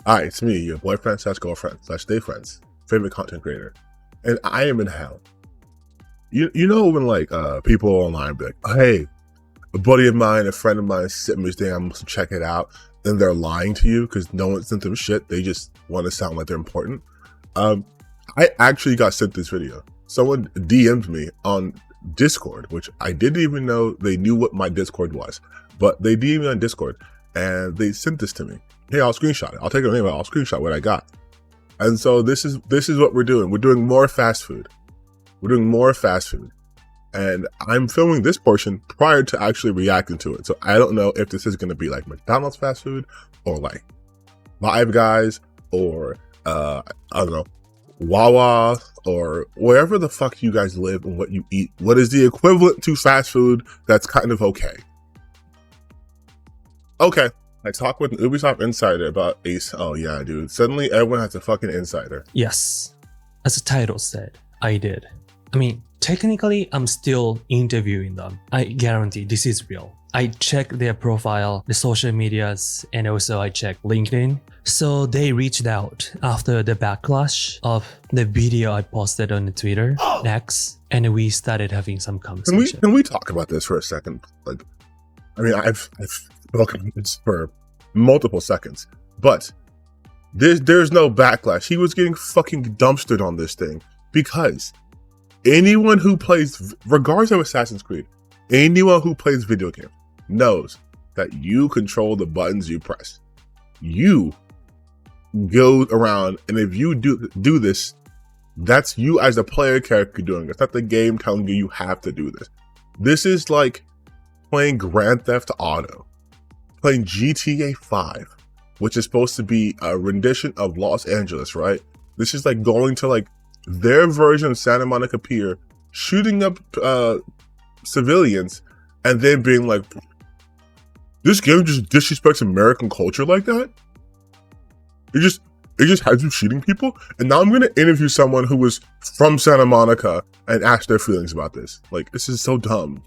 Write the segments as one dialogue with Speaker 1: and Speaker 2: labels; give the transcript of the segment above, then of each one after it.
Speaker 1: Hi, it's me, your boyfriend slash girlfriend slash day friends, favorite content creator, and I am in hell. You know when like people online be like, hey, a buddy of mine, a friend of mine sent me this thing, I'm supposed to check it out, and they're lying to you because no one sent them shit. They just want to sound like they're important. I actually got sent this video. Someone DM'd me on Discord, which I didn't even know they knew what my Discord was, but they DM'd me on Discord and they sent this to me. Hey, I'll screenshot it. I'll take it anyway. I'll screenshot what I got. And so this is what we're doing. We're doing more fast food. We're doing more fast food. And I'm filming this portion prior to actually reacting to it. So I don't know if this is going to be like McDonald's fast food or like Five Guys or I don't know, Wawa or wherever the fuck you guys live and what you eat. What is the equivalent to fast food that's kind of okay? Okay. I talked with an Ubisoft Insider about Ace. Oh yeah, dude. Suddenly everyone has a fucking insider.
Speaker 2: Yes, as the title said, I did. I mean, technically, I'm still interviewing them. I guarantee this is real. I checked their profile, the social medias, and also I checked LinkedIn. So they reached out after the backlash of the video I posted on the Twitter, X, and we started having some conversation.
Speaker 1: Can we talk about this for a second? Like, I mean, I've spoken this for multiple seconds, but there's no backlash. He was getting fucking dumpstered on this thing because anyone who plays, regardless of Assassin's Creed, anyone who plays video games knows that you control the buttons you press. You go around, and if you do this, that's you as a player character doing it. It's not the game telling you you have to do this. This is like playing Grand Theft Auto, playing GTA 5, which is supposed to be a rendition of Los Angeles, right? This is like going to like their version of Santa Monica Pier, shooting up civilians, and then being like, this game just disrespects American culture like that? It just has you shooting people? And now I'm going to interview someone who was from Santa Monica and ask their feelings about this. Like, this is so dumb.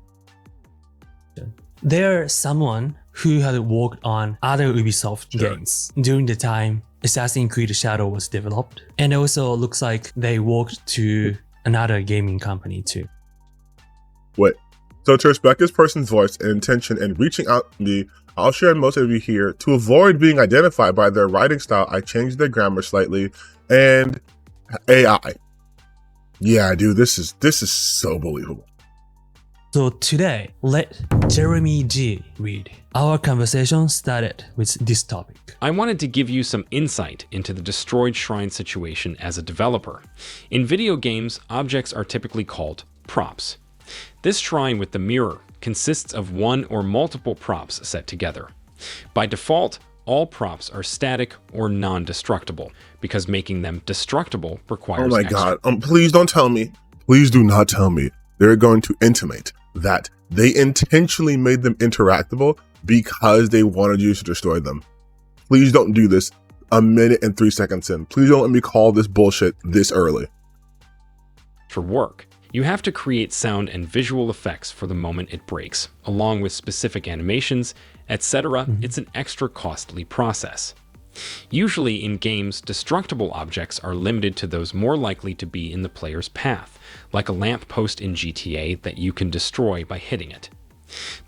Speaker 2: There's someone who had worked on other Ubisoft games during the time Assassin's Creed Shadow was developed, and also looks like they worked to another gaming company too.
Speaker 1: Wait, so to respect this person's voice and intention in reaching out to me, I'll share most of you here. To avoid being identified by their writing style, I changed their grammar slightly and AI. Yeah, dude, this is so believable.
Speaker 2: So today, let Jeremy G read. Our conversation started with this topic.
Speaker 3: I wanted to give you some insight into the destroyed shrine situation as a developer. In video games, objects are typically called props. This shrine with the mirror consists of one or multiple props set together. By default, all props are static or non-destructible, because making them destructible requires
Speaker 1: Oh my god, please don't tell me. Please do not tell me they're going to intimate that they intentionally made them interactable because they wanted you to destroy them. Please don't do this a minute and 3 seconds in. Please don't let me call this bullshit this early.
Speaker 3: For work, you have to create sound and visual effects for the moment it breaks, along with specific animations, etc. It's an extra costly process. Usually in games, destructible objects are limited to those more likely to be in the player's path, like a lamppost in GTA that you can destroy by hitting it.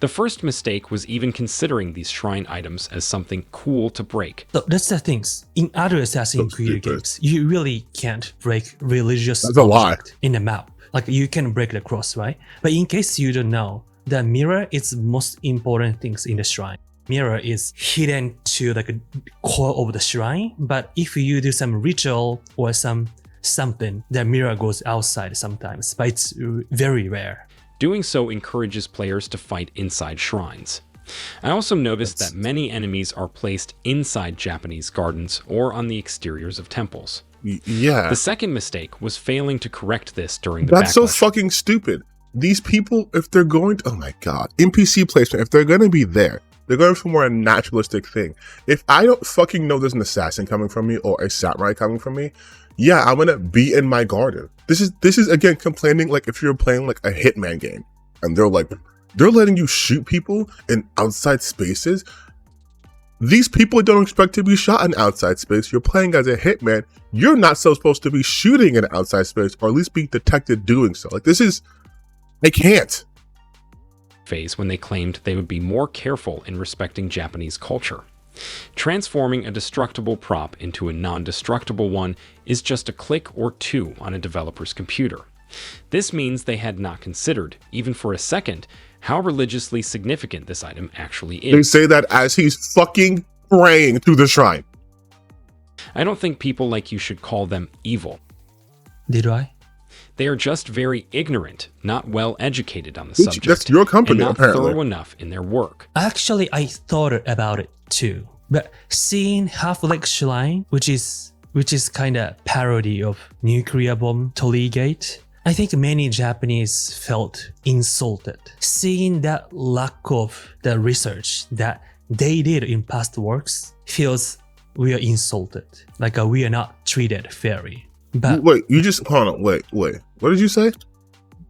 Speaker 3: The first mistake was even considering these shrine items as something cool to break.
Speaker 2: So that's the things. In other Assassin's Creed games, you really can't break religious
Speaker 1: That's a lie.
Speaker 2: in the map. Like you can break the cross, right? But in case you don't know, the mirror is the most important things in the shrine. Mirror is hidden to like a core of the shrine, but if you do some ritual or something, the mirror goes outside sometimes, but it's very rare.
Speaker 3: Doing so encourages players to fight inside shrines. I also noticed that many enemies are placed inside Japanese gardens or on the exteriors of temples.
Speaker 1: Yeah.
Speaker 3: The second mistake was failing to correct this during the
Speaker 1: That's so
Speaker 3: backlash.
Speaker 1: fucking stupid. These people, if they're going to, oh my god, NPC placement, if they're going to be there, they're going for more a naturalistic thing. If I don't fucking know there's an assassin coming from me or a samurai coming from me, yeah, I'm gonna be in my garden. This is again complaining like if you're playing like a Hitman game and they're letting you shoot people in outside spaces. These people don't expect to be shot in outside space. You're playing as a hitman. You're not supposed to be shooting in outside space, or at least be detected doing so. Like, this is, they can't.
Speaker 3: Phase when they claimed they would be more careful in respecting Japanese culture. Transforming a destructible prop into a non-destructible one is just a click or two on a developer's computer. This means they had not considered, even for a second, how religiously significant this item actually is.
Speaker 1: They say that as he's fucking praying to the shrine.
Speaker 3: I don't think people like you should call them evil.
Speaker 2: Did I?
Speaker 3: They are just very ignorant, not well educated on the subject.
Speaker 1: That's your company,
Speaker 3: and not
Speaker 1: apparently.
Speaker 3: thorough enough in their work.
Speaker 2: Actually, I thought about it too. But seeing Half-Life Shrine, which is kind of parody of nuclear bomb Tollgate, I think many Japanese felt insulted. Seeing that lack of the research that they did in past works feels we are insulted. Like we are not treated fairly. But
Speaker 1: Wait, you just, hold on, wait. What did you say?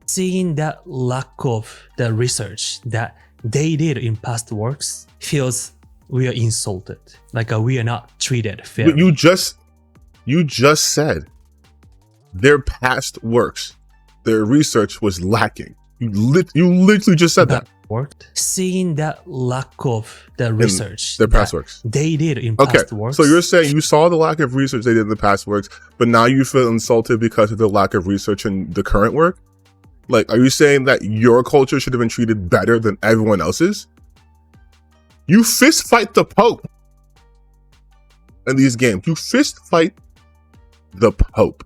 Speaker 2: seeing that lack of the research that they did in past works feels we are insulted. Like we are not treated fairly.
Speaker 1: You just said their past works, their research was lacking. You literally just said that.
Speaker 2: Worked. Seeing that lack of the research
Speaker 1: their past
Speaker 2: that
Speaker 1: works.
Speaker 2: they did in
Speaker 1: Okay,
Speaker 2: past works.
Speaker 1: so you're saying you saw the lack of research they did in the past works, but now you feel insulted because of the lack of research in the current work? Like, are you saying that your culture should have been treated better than everyone else's? You fist fight the Pope in these games. You fist fight the Pope.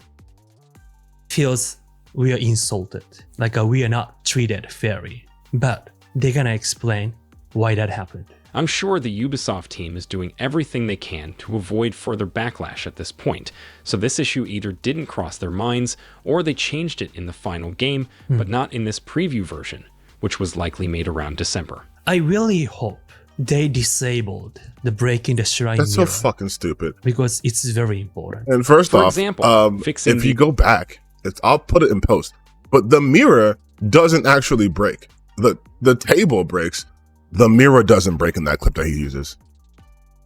Speaker 2: feels we are insulted. Like we are not treated fairly. But they're gonna explain why that happened.
Speaker 3: I'm sure the Ubisoft team is doing everything they can to avoid further backlash at this point, so this issue either didn't cross their minds or they changed it in the final game, but not in this preview version, which was likely made around December.
Speaker 2: I really hope they disabled the breaking the shrine
Speaker 1: That's so
Speaker 2: mirror,
Speaker 1: fucking stupid.
Speaker 2: because it's very important.
Speaker 1: And first
Speaker 3: For
Speaker 1: off,
Speaker 3: example, fixing
Speaker 1: if you go back, I'll put it in post, but the mirror doesn't actually break. The table breaks. The mirror doesn't break in that clip that he uses.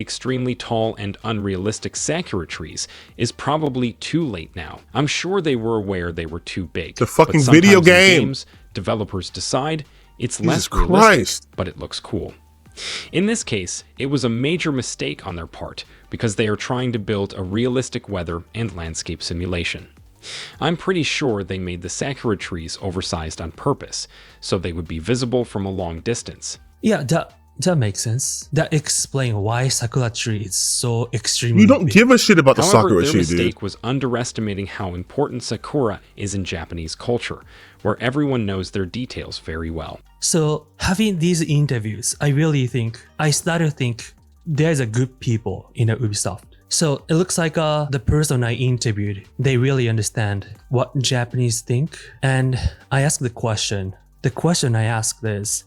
Speaker 3: extremely tall and unrealistic Sakura trees is probably too late now. I'm sure they were aware they were too big.
Speaker 1: It's a fucking
Speaker 3: but sometimes
Speaker 1: video
Speaker 3: in
Speaker 1: game.
Speaker 3: Games, developers decide it's
Speaker 1: Jesus
Speaker 3: less realistic,
Speaker 1: Christ.
Speaker 3: but it looks cool. In this case, it was a major mistake on their part because they are trying to build a realistic weather and landscape simulation. I'm pretty sure they made the Sakura trees oversized on purpose, so they would be visible from a long distance.
Speaker 2: Yeah, that makes sense. That explains why Sakura tree is so extremely
Speaker 1: You don't
Speaker 2: big.
Speaker 1: give a shit about the
Speaker 3: However,
Speaker 1: Sakura
Speaker 3: their
Speaker 1: tree, dude.
Speaker 3: mistake was underestimating how important Sakura is in Japanese culture, where everyone knows their details very well.
Speaker 2: So having these interviews, I started to think there's a good people in the Ubisoft. So it looks like the person I interviewed, they really understand what Japanese think. And I asked the question. The question I asked is,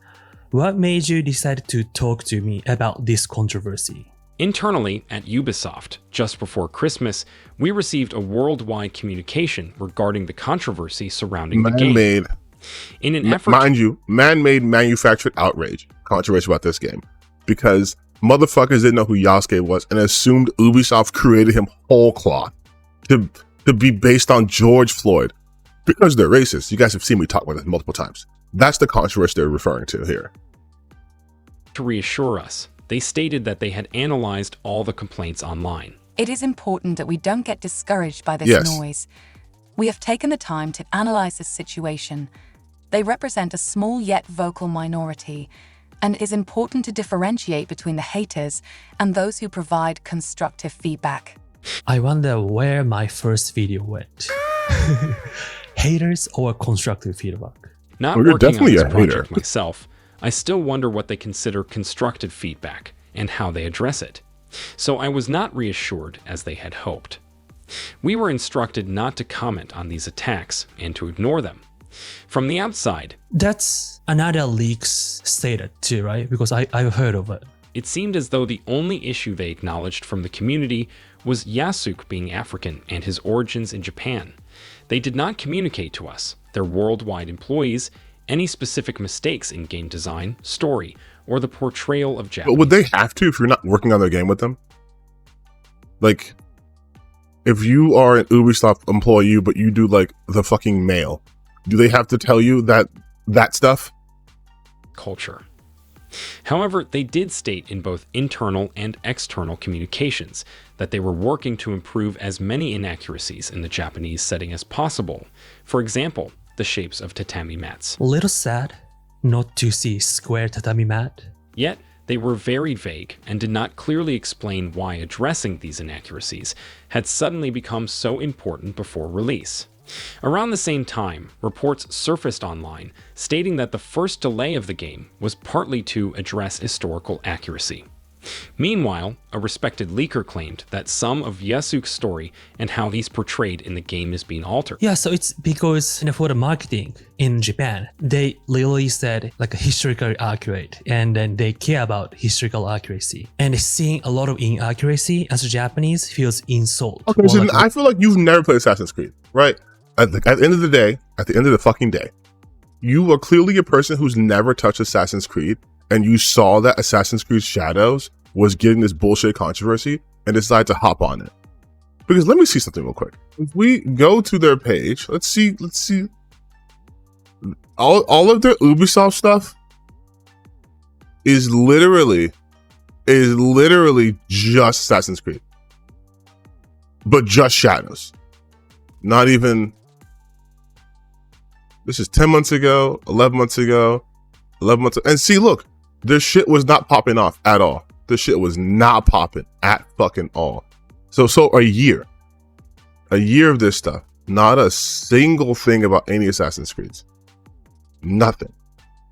Speaker 2: what made you decide to talk to me about this controversy?
Speaker 3: Internally at Ubisoft, just before Christmas, we received a worldwide communication regarding the controversy surrounding the game.
Speaker 1: Man-made,
Speaker 3: In an effort
Speaker 1: mind you, man-made manufactured outrage. Controversy about this game. Because motherfuckers didn't know who Yasuke was and assumed Ubisoft created him whole cloth to be based on George Floyd. Because they're racist. You guys have seen me talk about this multiple times. That's the controversy they're referring to here.
Speaker 3: to reassure us, they stated that they had analyzed all the complaints online.
Speaker 4: It is important that we don't get discouraged by this
Speaker 1: Yes.
Speaker 4: noise. We have taken the time to analyze this situation. They represent a small yet vocal minority, and it is important to differentiate between the haters and those who provide constructive feedback.
Speaker 2: I wonder where my first video went. Haters or constructive feedback?
Speaker 3: Not
Speaker 1: Well, you're
Speaker 3: working on
Speaker 1: definitely
Speaker 3: this
Speaker 1: a hater.
Speaker 3: project myself, I still wonder what they consider constructive feedback and how they address it. So I was not reassured as they had hoped. We were instructed not to comment on these attacks and to ignore them. From the outside,
Speaker 2: That's another leaks stated too, right? Because I've heard of it.
Speaker 3: it seemed as though the only issue they acknowledged from the community was Yasuke being African and his origins in Japan. They did not communicate to us, their worldwide employees, any specific mistakes in game design, story, or the portrayal of
Speaker 1: But
Speaker 3: Japanese.
Speaker 1: would they have to if you're not working on their game with them? Like, if you are an Ubisoft employee, but you do like the fucking mail, do they have to tell you that stuff?
Speaker 3: Culture. However, they did state in both internal and external communications that they were working to improve as many inaccuracies in the Japanese setting as possible. For example, the shapes of tatami mats.
Speaker 2: A little sad not to see square tatami mat.
Speaker 3: Yet, they were very vague and did not clearly explain why addressing these inaccuracies had suddenly become so important before release. Around the same time, reports surfaced online stating that the first delay of the game was partly to address historical accuracy. Meanwhile, a respected leaker claimed that some of Yasuke's story and how he's portrayed in the game is being altered.
Speaker 2: Yeah, so it's because for the marketing in Japan, they literally said like a historical accurate, and then they care about historical accuracy. And seeing a lot of inaccuracy as a Japanese feels insult.
Speaker 1: Okay,
Speaker 2: Or
Speaker 1: so
Speaker 2: like,
Speaker 1: I feel like you've never played Assassin's Creed, right? At the end of the day, at the end of the fucking day, you are clearly a person who's never touched Assassin's Creed, and you saw that Assassin's Creed Shadows was getting this bullshit controversy and decided to hop on it. Because let me see something real quick. If we go to their page, let's see. All of their Ubisoft stuff is literally just Assassin's Creed. But just Shadows. Not even. This is 10 months ago, 11 months ago, 11 months ago. And see, look, this shit was not popping off at all. This shit was not popping at fucking all. So a year of this stuff, not a single thing about any Assassin's Creeds. Nothing.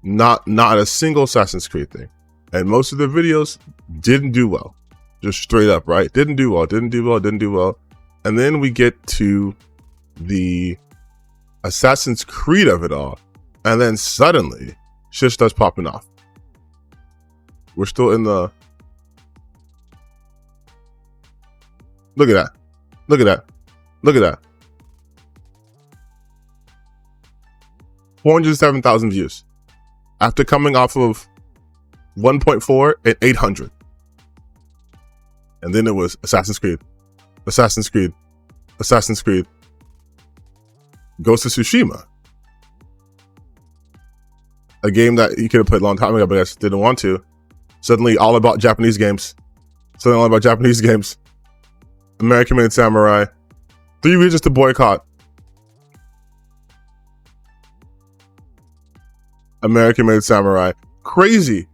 Speaker 1: Not a single Assassin's Creed thing. And most of the videos didn't do well. Just straight up, right? Didn't do well. And then we get to the Assassin's Creed of it all. And then suddenly, shit starts popping off. We're still in the... Look at that. 407,000 views. After coming off of 1.4 and 800. And then it was Assassin's Creed. Ghost of Tsushima. A game that you could have played a long time ago, but I just didn't want to. Suddenly all about Japanese games. American Made Samurai. 3 reasons to boycott. American Made Samurai. Crazy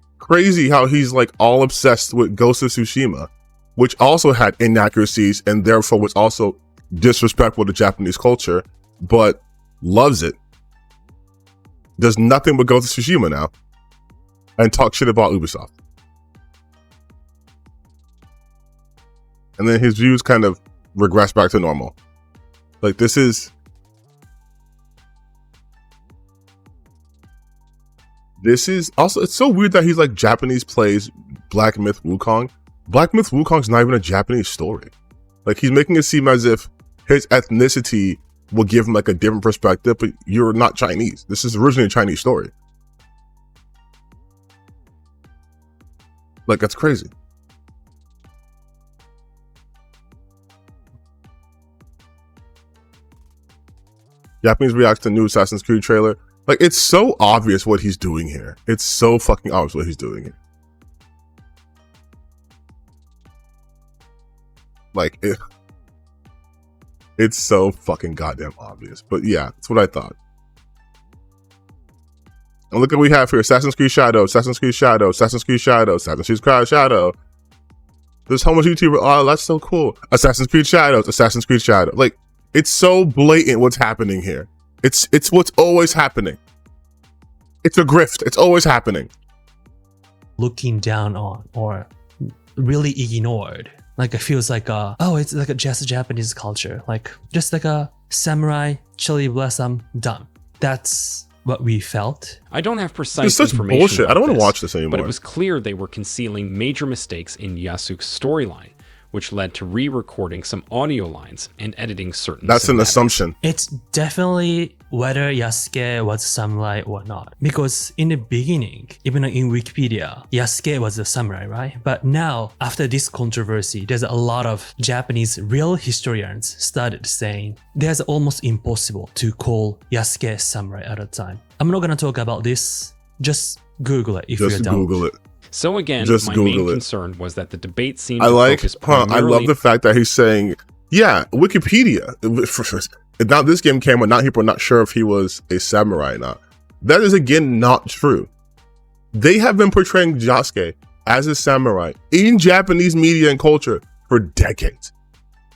Speaker 1: how he's like all obsessed with Ghost of Tsushima, which also had inaccuracies and therefore was also disrespectful to Japanese culture, but loves it. Does nothing but Ghost of Tsushima now and talk shit about Ubisoft. And then his views kind of regress back to normal. Like, this is also, it's so weird that he's like Japanese plays Black Myth Wukong. Black Myth Wukong's not even a Japanese story. Like, he's making it seem as if his ethnicity will give him like a different perspective, but you're not Chinese. This is originally a Chinese story. Like, that's crazy. Japanese reacts to new Assassin's Creed trailer. Like, it's so obvious what he's doing here. It's so fucking obvious what he's doing here. Like, it's so fucking goddamn obvious. But yeah, that's what I thought. And look at what we have here. Assassin's Creed Shadow, Assassin's Creed Shadow, Assassin's Creed Shadow, Assassin's Creed Shadow. There's so much YouTuber. Oh, that's so cool. Assassin's Creed Shadows, Assassin's Creed Shadow. Like, it's so blatant what's happening here. It's what's always happening. It's a grift. It's always happening.
Speaker 2: Looking down on or really ignored. Like, it feels like it's like just a Japanese culture. Like, just like a samurai, cherry blossom, done. That's what we felt.
Speaker 3: I don't have precise
Speaker 1: It's such
Speaker 3: information.
Speaker 1: bullshit. I don't want to
Speaker 3: this,
Speaker 1: watch this anymore.
Speaker 3: But it was clear they were concealing major mistakes in Yasuke's storyline, which led to re-recording some audio lines and editing certain
Speaker 1: That's an
Speaker 3: cinematics.
Speaker 1: assumption.
Speaker 2: It's definitely whether Yasuke was samurai or not. Because in the beginning, even in Wikipedia, Yasuke was a samurai, right? But now, after this controversy, there's a lot of Japanese real historians started saying there's almost impossible to call Yasuke samurai at a time. I'm not gonna talk about this. Just Google it if you're
Speaker 1: Just
Speaker 2: down.
Speaker 1: Google it.
Speaker 3: So again,
Speaker 1: Just
Speaker 3: my
Speaker 1: Google
Speaker 3: main
Speaker 1: it.
Speaker 3: concern was that the debate seemed
Speaker 1: I
Speaker 3: to
Speaker 1: like,
Speaker 3: focus
Speaker 1: I
Speaker 3: primarily
Speaker 1: love the fact that he's saying, yeah, Wikipedia. Now this game came out, now people are not sure if he was a samurai or not. That is again not true. They have been portraying Yasuke as a samurai in Japanese media and culture for decades.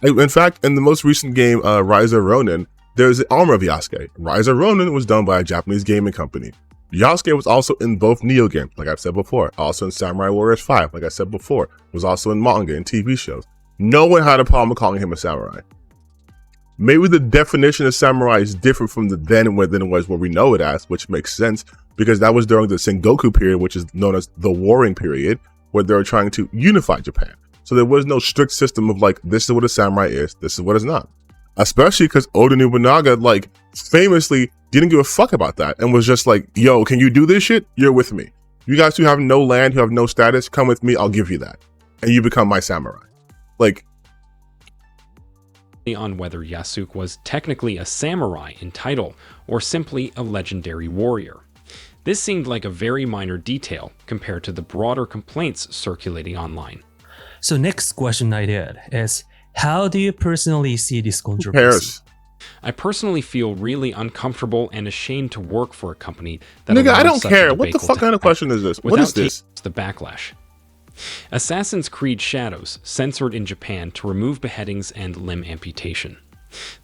Speaker 1: In fact, in the most recent game, Rise of Ronin, there's the armor of Yasuke. Rise of Ronin was done by a Japanese gaming company. Yasuke was also in both Neo games, like I've said before, also in Samurai Warriors 5, like I said before, was also in manga and TV shows. No one had a problem with calling him a samurai. Maybe the definition of samurai is different from the then and than it was what we know it as, which makes sense because that was during the Sengoku period, which is known as the Warring period, where they were trying to unify Japan. So there was no strict system of like, this is what a samurai is, this is what it's not. Especially because Oda Nobunaga, like, famously didn't give a fuck about that and was just like, yo, can you do this shit? You're with me. You guys who have no land, who have no status, come with me, I'll give you that. And you become my samurai. Like,
Speaker 3: on whether Yasuke was technically a samurai in title or simply a legendary warrior. This seemed like a very minor detail compared to the broader complaints circulating online.
Speaker 2: So next question I did is, how do you personally see this
Speaker 1: who
Speaker 2: controversy?
Speaker 1: cares?
Speaker 3: I personally feel really uncomfortable and ashamed to work for a company that
Speaker 1: Nigga, I
Speaker 3: allows
Speaker 1: don't
Speaker 3: such a
Speaker 1: care. What the
Speaker 3: debacle
Speaker 1: fuck
Speaker 3: to
Speaker 1: kind of
Speaker 3: happen
Speaker 1: question is this? What
Speaker 3: without
Speaker 1: is this?
Speaker 3: taking the backlash. Assassin's Creed Shadows censored in Japan to remove beheadings and limb amputation.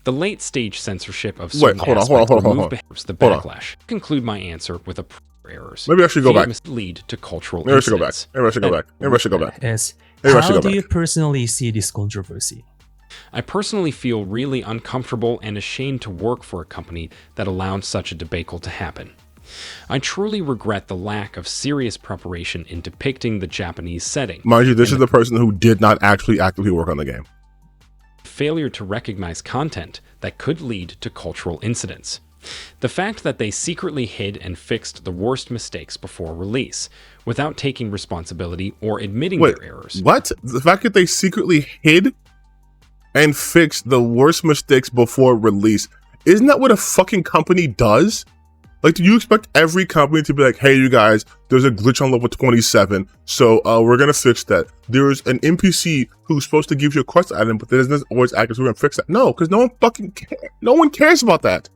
Speaker 3: The late-stage censorship of certain
Speaker 1: hold on,
Speaker 3: aspects
Speaker 1: hold on.
Speaker 3: removed the
Speaker 1: Hold on.
Speaker 3: backlash. Conclude my answer with a errors.
Speaker 1: Maybe I should go back.
Speaker 3: Must lead to cultural
Speaker 1: Maybe I should go back.
Speaker 3: incidents.
Speaker 1: Maybe I should go back. Maybe I should go back.
Speaker 2: Is,
Speaker 1: Maybe I should
Speaker 2: how
Speaker 1: go
Speaker 2: do
Speaker 1: back.
Speaker 2: you personally see this controversy?
Speaker 3: I personally feel really uncomfortable and ashamed to work for a company that allowed such a debacle to happen. I truly regret the lack of serious preparation in depicting the Japanese setting.
Speaker 1: Mind you, this
Speaker 3: and
Speaker 1: is the person who did not actually actively work on the game.
Speaker 3: failure to recognize content that could lead to cultural incidents. The fact that they secretly hid and fixed the worst mistakes before release, without taking responsibility or admitting
Speaker 1: Wait,
Speaker 3: their errors.
Speaker 1: what? The fact that they secretly hid and fixed the worst mistakes before release, isn't that what a fucking company does? Like, do you expect every company to be like, hey, you guys, there's a glitch on level 27, so we're going to fix that. There's an NPC who's supposed to give you a quest item, but that isn't always accurate, so we're going to fix that. No, because no one fucking cares. No one cares about that.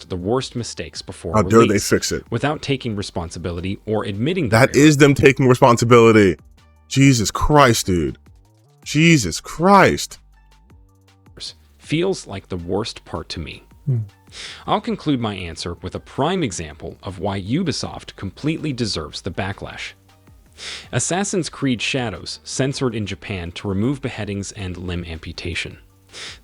Speaker 3: The worst mistakes before
Speaker 1: How
Speaker 3: release,
Speaker 1: dare they fix it?
Speaker 3: without taking responsibility or admitting their
Speaker 1: That is them taking responsibility. Jesus Christ, dude. Jesus Christ.
Speaker 3: errors. Feels like the worst part to me. I'll conclude my answer with a prime example of why Ubisoft completely deserves the backlash. Assassin's Creed Shadows censored in Japan to remove beheadings and limb amputation.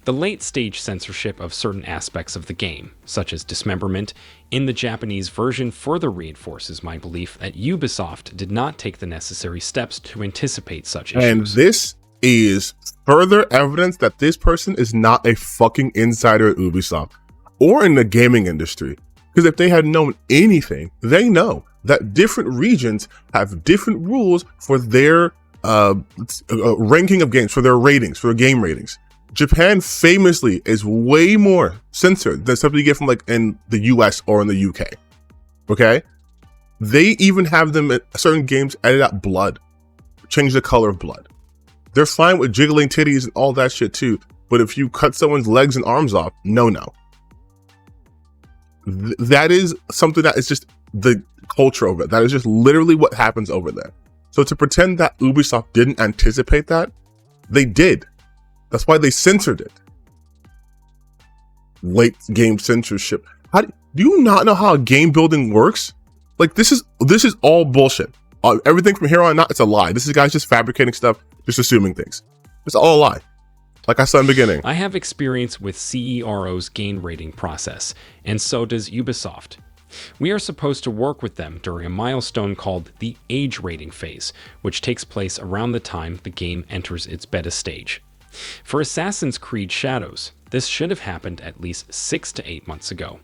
Speaker 3: The late-stage censorship of certain aspects of the game, such as dismemberment, in the Japanese version further reinforces my belief that Ubisoft did not take the necessary steps to anticipate such issues.
Speaker 1: And this is further evidence that this person is not a fucking insider at Ubisoft or in the gaming industry. Because if they had known anything, they know that different regions have different rules for their ranking of games, for their ratings, for their game ratings. Japan famously is way more censored than something you get from like in the US or in the UK. Okay? They even have them at certain games edit out blood, change the color of blood. They're fine with jiggling titties and all that shit too. But if you cut someone's legs and arms off, no. That is something that is just the culture of it. That is just literally what happens over there. So to pretend that Ubisoft didn't anticipate that, they did. That's why they censored it. Late game censorship. Do you not know how game building works? Like this is all bullshit. Everything from here on out, it's a lie. This is guys just fabricating stuff, just assuming things. It's all a lie. Like I said in the beginning.
Speaker 3: I have experience with CERO's gain rating process, and so does Ubisoft. We are supposed to work with them during a milestone called the age rating phase, which takes place around the time the game enters its beta stage. For Assassin's Creed Shadows, this should have happened at least 6 to 8 months ago.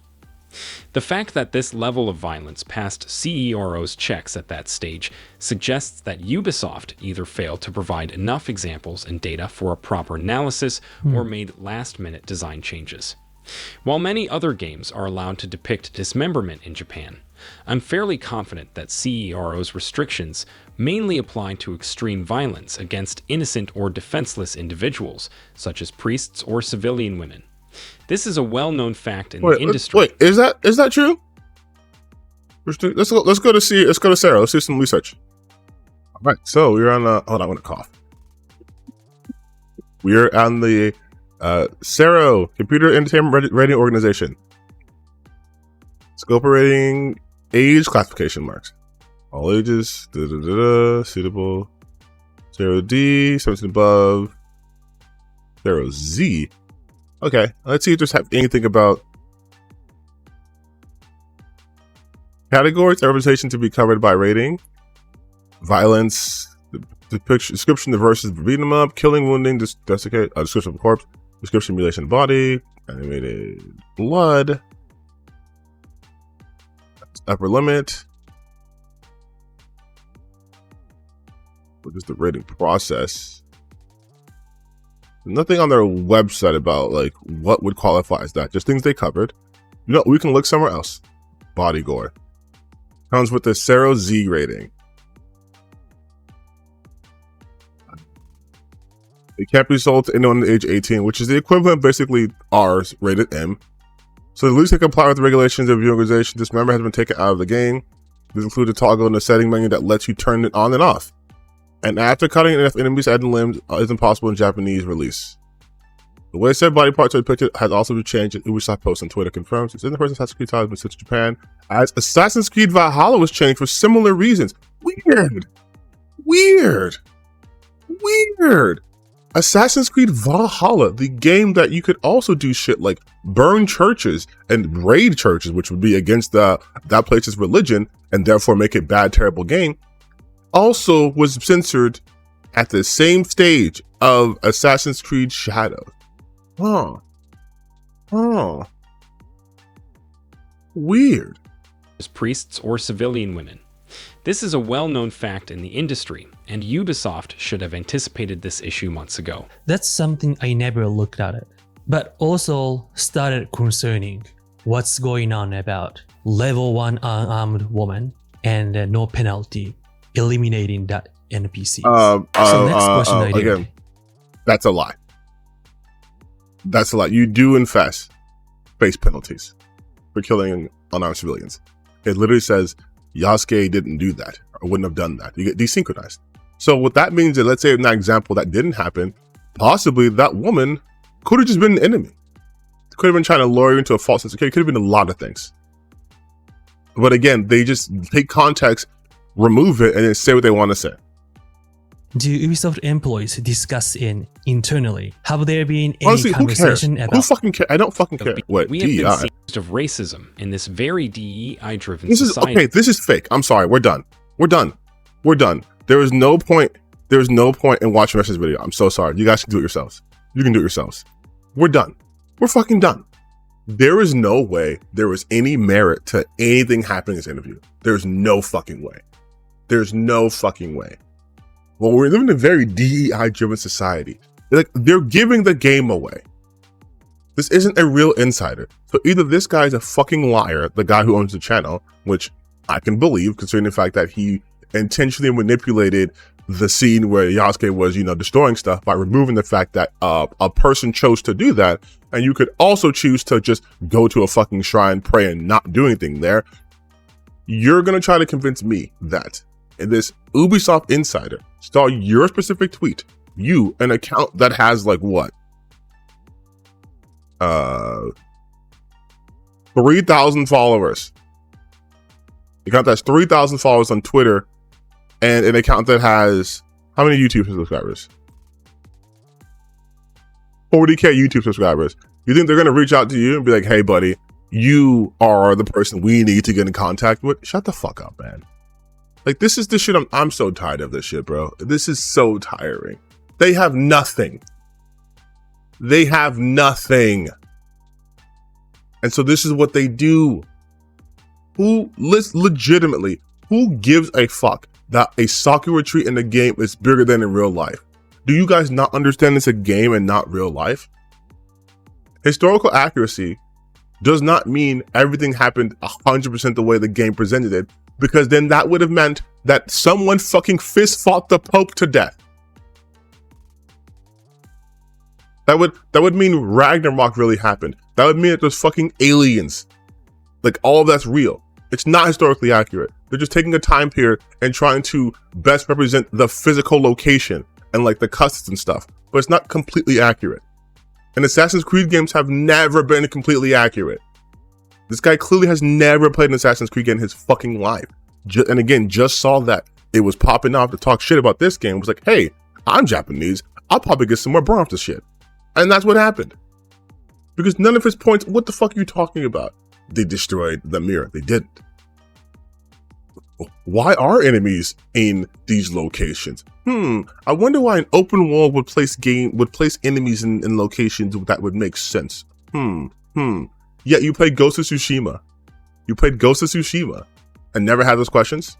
Speaker 3: The fact that this level of violence passed CERO's checks at that stage suggests that Ubisoft either failed to provide enough examples and data for a proper analysis or made last-minute design changes. While many other games are allowed to depict dismemberment in Japan, I'm fairly confident that CERO's restrictions mainly apply to extreme violence against innocent or defenseless individuals, such as priests or civilian women. This is a well-known fact in the industry.
Speaker 1: Wait, is that true? Let's go to Sarah. Let's do some research. All right, so we're on. Hold on, I'm gonna cough. We're on the CERO, Computer Entertainment Rating Organization. Scope rating, age classification marks. All ages, suitable. CERO D, 17 above. CERO Z. Okay, let's see if there's anything about categories or representation to be covered by rating. Violence, description, the verses, beating them up, killing, wounding, description of corpse, description, mutilation of body, animated blood, upper limit. What is the rating process? Nothing on their website about like what would qualify as that. Just things they covered. You know, we can look somewhere else. Body gore comes with the CERO Z rating. It can't be sold to anyone under age 18, which is the equivalent, basically ours, rated M. So at least they comply with the regulations of the organization. This member has been taken out of the game. This includes a toggle in the setting menu that lets you turn it on and off. And after cutting enough enemies' head and limbs isn't possible in Japanese release. The way said body parts are depicted has also been changed. Ubisoft post on Twitter confirms it's in the first Assassin's Creed title has been sent to Japan, as Assassin's Creed Valhalla was changed for similar reasons. Weird. Assassin's Creed Valhalla, the game that you could also do shit like burn churches and raid churches, which would be against that place's religion and therefore make it bad, terrible game, also was censored at the same stage of Assassin's Creed Shadows. Weird.
Speaker 3: As priests or civilian women. This is a well-known fact in the industry, and Ubisoft should have anticipated this issue months ago.
Speaker 2: That's something I never looked at it, but also started concerning what's going on about level 1 unarmed woman and no penalty eliminating that NPC. So next question I did.
Speaker 1: Again, that's a lie. You do in fact face penalties for killing unarmed civilians. It literally says Yasuke didn't do that or wouldn't have done that. You get desynchronized. So what that means is, let's say in that example that didn't happen, possibly that woman could have just been an enemy. Could have been trying to lure you into a false sense of security. Could have been a lot of things. But again, they just take context, remove it, and then say what they want to say.
Speaker 2: Do Ubisoft employees discuss internally? Have there been any
Speaker 1: Honestly,
Speaker 2: conversation
Speaker 1: who cares?
Speaker 2: about?
Speaker 1: Who fucking cares? I don't fucking care. What?
Speaker 3: We have been
Speaker 1: DEI.
Speaker 3: accused of racism in this very DEI-driven
Speaker 1: This is
Speaker 3: society.
Speaker 1: okay. This is fake. I'm sorry. We're done. There is no point in watching the rest of this video. I'm so sorry. You guys can do it yourselves. You can do it yourselves. We're done. We're fucking done. There is no way there was any merit to anything happening in this interview. There's no fucking way. Well, we're living in a very DEI-driven society. They're giving the game away. This isn't a real insider. So either this guy's a fucking liar, the guy who owns the channel, which I can believe, considering the fact that he intentionally manipulated the scene where Yasuke was, destroying stuff by removing the fact that a person chose to do that. And you could also choose to just go to a fucking shrine, pray, and not do anything there. You're going to try to convince me that in this Ubisoft Insider saw your specific tweet, you, an account that has 3,000 followers. An account that's 3,000 followers on Twitter, and an account that has how many YouTube subscribers? 40K YouTube subscribers. You think they're going to reach out to you and be like, hey, buddy, you are the person we need to get in contact with. Shut the fuck up, man. Like, this is the shit. I'm so tired of this shit, bro. This is so tiring. They have nothing. They have nothing. And so this is what they do. Legitimately, who gives a fuck that a soccer retreat in the game is bigger than in real life? Do you guys not understand it's a game and not real life? Historical accuracy does not mean everything happened 100% the way the game presented it, because then that would have meant that someone fucking fist fought the Pope to death. That would mean Ragnarok really happened. That would mean that there's fucking aliens. Like, all of that's real. It's not historically accurate. They're just taking a time period and trying to best represent the physical location and like the customs and stuff, but it's not completely accurate. And Assassin's Creed games have never been completely accurate. This guy clearly has never played an Assassin's Creed game in his fucking life. And again, just saw that it was popping off to talk shit about this game. It was like, hey, I'm Japanese. I'll probably get some more bro off this shit. And that's what happened. Because none of his points, what the fuck are you talking about? They destroyed the mirror. They didn't. Why are enemies in these locations? I wonder why an open world would place enemies in locations that would make sense. Yeah, you played Ghost of Tsushima. You played Ghost of Tsushima and never had those questions?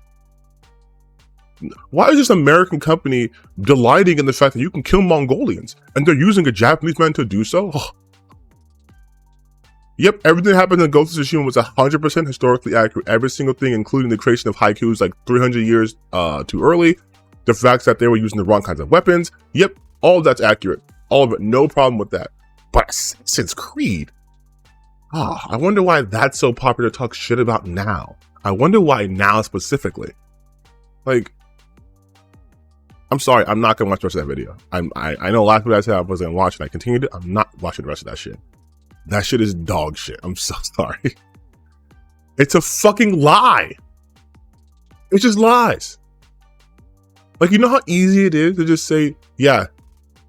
Speaker 1: Why is this American company delighting in the fact that you can kill Mongolians and they're using a Japanese man to do so? Oh. Yep, everything that happened in Ghost of Tsushima was 100% historically accurate. Every single thing, including the creation of haikus like 300 years too early. The facts that they were using the wrong kinds of weapons. Yep, all of that's accurate. All of it, no problem with that. But Assassin's Creed? I wonder why that's so popular to talk shit about now. I wonder why now specifically. Like, I'm sorry, I'm not gonna watch the rest of that video. I know last video I said I wasn't gonna watch it. I continued it. I'm not watching the rest of that shit. That shit is dog shit. I'm so sorry. It's a fucking lie. It's just lies. Like, you know how easy it is to just say, yeah,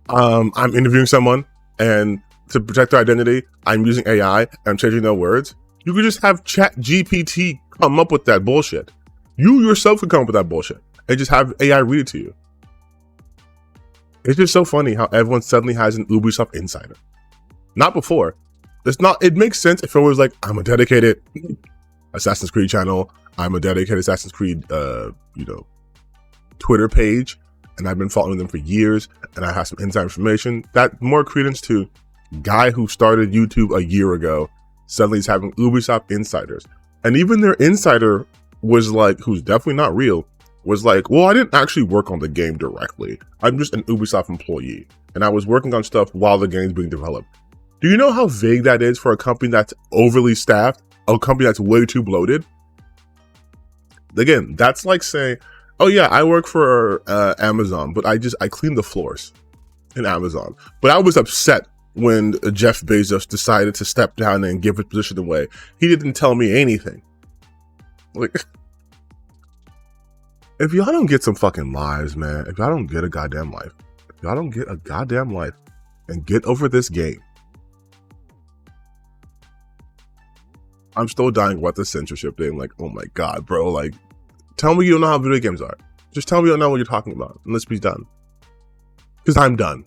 Speaker 1: I'm interviewing someone and to protect their identity, I'm using AI and I'm changing their words. You could just have ChatGPT come up with that bullshit. You yourself could come up with that bullshit and just have AI read it to you. It's just so funny how everyone suddenly has an Ubisoft Insider. Not before. It makes sense if it was like, I'm a dedicated Assassin's Creed channel. I'm a dedicated Assassin's Creed, Twitter page, and I've been following them for years, and I have some inside information. That more credence to guy who started YouTube a year ago suddenly is having Ubisoft Insiders. And even their insider was like, who's definitely not real, was like, well, I didn't actually work on the game directly. I'm just an Ubisoft employee, and I was working on stuff while the game's being developed. Do you know how vague that is for a company that's overly staffed, a company that's way too bloated? Again, that's like saying, oh yeah, I work for Amazon, but I clean the floors in Amazon. But I was upset when Jeff Bezos decided to step down and give his position away. He didn't tell me anything. Like, if y'all don't get some fucking lives, man, if y'all don't get a goddamn life, if y'all don't get a goddamn life and get over this game, I'm still dying about the censorship thing. Like, oh my God, bro. Like, tell me you don't know how video games are. Just tell me you don't know what you're talking about. And let's be done. Because I'm done.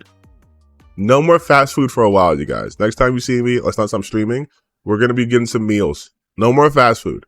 Speaker 1: No more fast food for a while, you guys. Next time you see me, unless I'm streaming, we're going to be getting some meals. No more fast food.